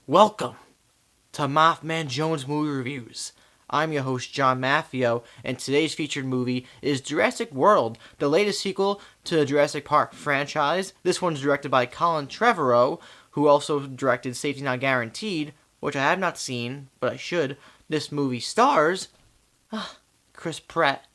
Welcome to MaffmanJones Movie Reviews. I'm your host, John Maffio, and today's featured movie is Jurassic World, the latest sequel to the Jurassic Park franchise. This one's directed by Colin Trevorrow, who also directed Safety Not Guaranteed, which I have not seen, but I should. This movie stars Chris Pratt,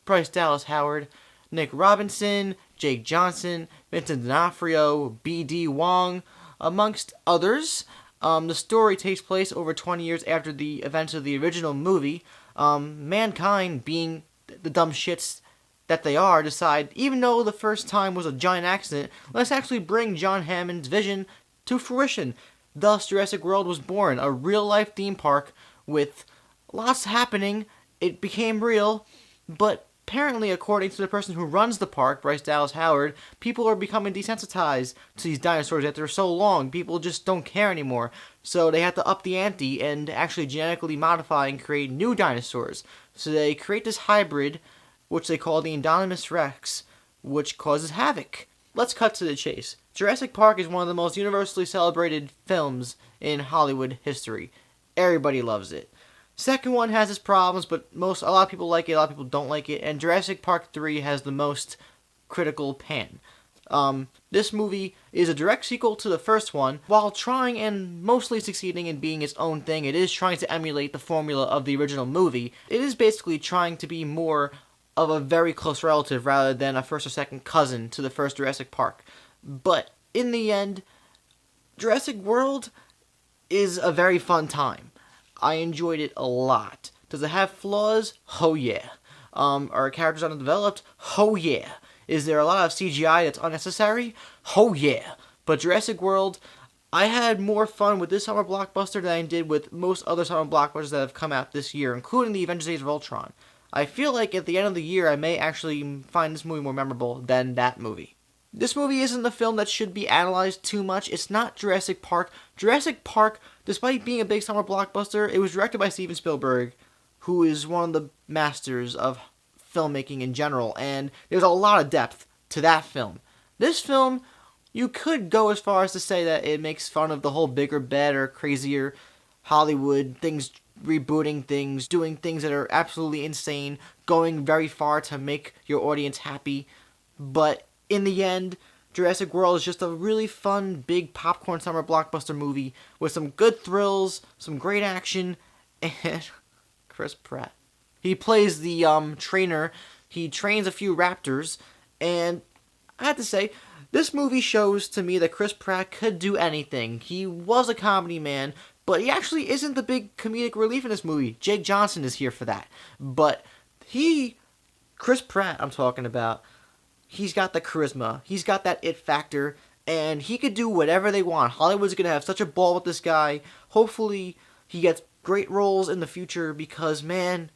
Bryce Dallas Howard, Nick Robinson, Jake Johnson, Vincent D'Onofrio, B.D. Wong, amongst others. The story takes place over 20 years after the events of the original movie. Mankind, being the dumb shits that they are, decide, even though the first time was a giant accident, let's actually bring John Hammond's vision to fruition. Thus, Jurassic World was born, a real-life theme park with lots happening. It became real, but apparently, according to the person who runs the park, Bryce Dallas Howard, people are becoming desensitized to these dinosaurs after so long. People just don't care anymore. So they have to up the ante and actually genetically modify and create new dinosaurs. So they create this hybrid, which they call the Indominus Rex, which causes havoc. Let's cut to the chase. Jurassic Park is one of the most universally celebrated films in Hollywood history. Everybody loves it. Second one has its problems, but a lot of people like it, a lot of people don't like it, and Jurassic Park 3 has the most critical pan. This movie is a direct sequel to the first one. While trying and mostly succeeding in being its own thing, it is trying to emulate the formula of the original movie. It is basically trying to be more of a very close relative rather than a first or second cousin to the first Jurassic Park. But in the end, Jurassic World is a very fun time. I enjoyed it a lot. Does it have flaws? Oh yeah. Are characters underdeveloped? Oh yeah. Is there a lot of CGI that's unnecessary? Oh yeah. But Jurassic World, I had more fun with this summer blockbuster than I did with most other summer blockbusters that have come out this year, including the Avengers Age of Ultron. I feel like at the end of the year, I may actually find this movie more memorable than that movie. This movie isn't a film that should be analyzed too much. It's not Jurassic Park. Jurassic Park, despite being a big summer blockbuster, it was directed by Steven Spielberg, who is one of the masters of filmmaking in general, and there's a lot of depth to that film. This film, you could go as far as to say that it makes fun of the whole bigger, better, crazier Hollywood things, rebooting things, doing things that are absolutely insane, going very far to make your audience happy, but in the end, Jurassic World is just a really fun, big popcorn summer blockbuster movie with some good thrills, some great action, and Chris Pratt. He plays the trainer. He trains a few raptors, and I have to say, this movie shows to me that Chris Pratt could do anything. He was a comedy man, but he actually isn't the big comedic relief in this movie. Jake Johnson is here for that. But Chris Pratt, I'm talking about, he's got the charisma. He's got that it factor. And he could do whatever they want. Hollywood's going to have such a ball with this guy. Hopefully, he gets great roles in the future because, man,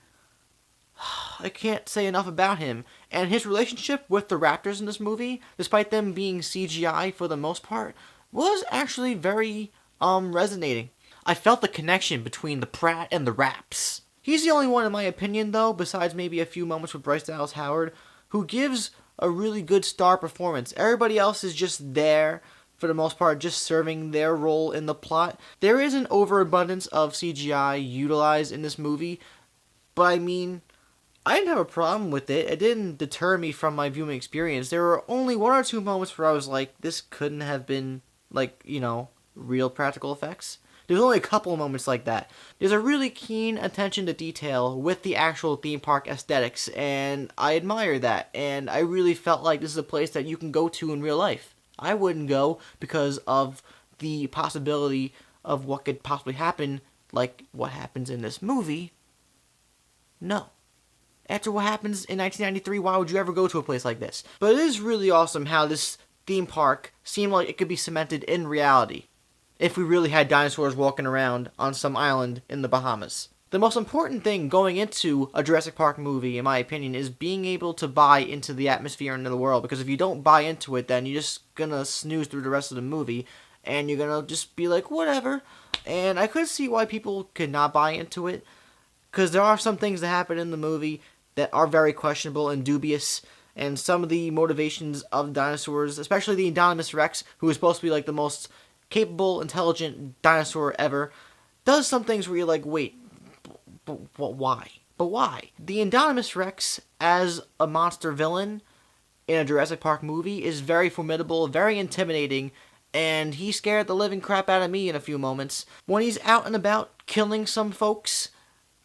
I can't say enough about him. And his relationship with the raptors in this movie, despite them being CGI for the most part, was actually very resonating. I felt the connection between the Pratt and the Raps. He's the only one, in my opinion, though, besides maybe a few moments with Bryce Dallas Howard, who gives a really good star performance. Everybody else is just there, for the most part, just serving their role in the plot. There is an overabundance of CGI utilized in this movie, but I mean, I didn't have a problem with it. It didn't deter me from my viewing experience. There were only one or two moments where I was like, this couldn't have been, real practical effects. There's only a couple of moments like that. There's a really keen attention to detail with the actual theme park aesthetics, and I admire that, and I really felt like this is a place that you can go to in real life. I wouldn't go because of the possibility of what could possibly happen, like what happens in this movie. No. After what happens in 1993, why would you ever go to a place like this? But it is really awesome how this theme park seemed like it could be cemented in reality if we really had dinosaurs walking around on some island in the Bahamas. The most important thing going into a Jurassic Park movie, in my opinion, is being able to buy into the atmosphere and into the world, because if you don't buy into it, then you're just gonna snooze through the rest of the movie, and you're gonna just be like, whatever. And I could see why people could not buy into it, because there are some things that happen in the movie that are very questionable and dubious, and some of the motivations of dinosaurs, especially the Indominus Rex, who is supposed to be like the most capable, intelligent dinosaur ever, does some things where you're like, wait, but why? But why? The Indominus Rex as a monster villain in a Jurassic Park movie is very formidable, very intimidating, and he scared the living crap out of me in a few moments. When he's out and about killing some folks,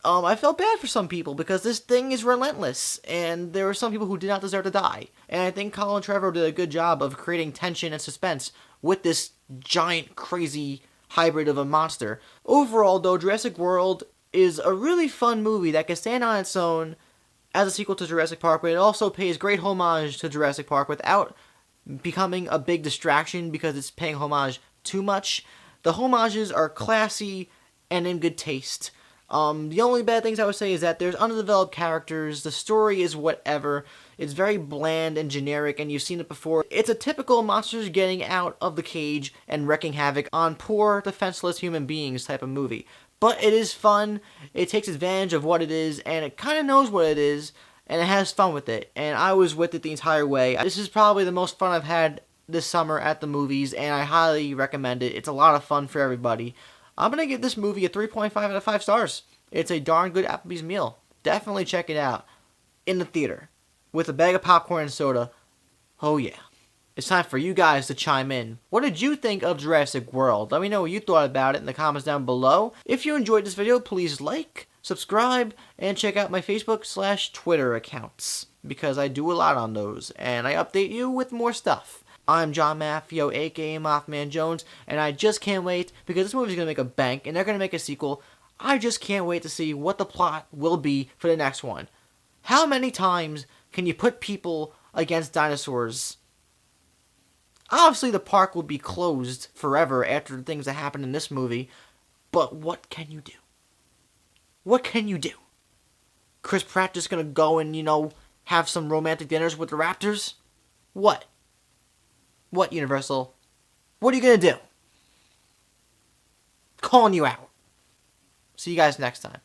I felt bad for some people because this thing is relentless, and there were some people who did not deserve to die. And I think Colin Trevorrow did a good job of creating tension and suspense with this giant, crazy hybrid of a monster. Overall, though, Jurassic World is a really fun movie that can stand on its own as a sequel to Jurassic Park, but it also pays great homage to Jurassic Park without becoming a big distraction because it's paying homage too much. The homages are classy and in good taste. The only bad things I would say is that there's underdeveloped characters, the story is whatever, it's very bland and generic, and you've seen it before. It's a typical monsters getting out of the cage and wrecking havoc on poor, defenseless human beings type of movie. But it is fun, it takes advantage of what it is, and it kind of knows what it is, and it has fun with it. And I was with it the entire way. This is probably the most fun I've had this summer at the movies, and I highly recommend it. It's a lot of fun for everybody. I'm going to give this movie a 3.5 out of 5 stars. It's a darn good Applebee's meal. Definitely check it out in the theater with a bag of popcorn and soda. Oh yeah. It's time for you guys to chime in. What did you think of Jurassic World? Let me know what you thought about it in the comments down below. If you enjoyed this video, please like, subscribe, and check out my Facebook/Twitter accounts, because I do a lot on those, and I update you with more stuff. I'm John Maffio, aka MaffmanJones, and I just can't wait, because this movie's going to make a bank, and they're going to make a sequel. I just can't wait to see what the plot will be for the next one. How many times can you put people against dinosaurs? Obviously, the park will be closed forever after the things that happened in this movie, but what can you do? What can you do? Chris Pratt just gonna go and, have some romantic dinners with the raptors? What? What, Universal? What are you gonna do? Calling you out. See you guys next time.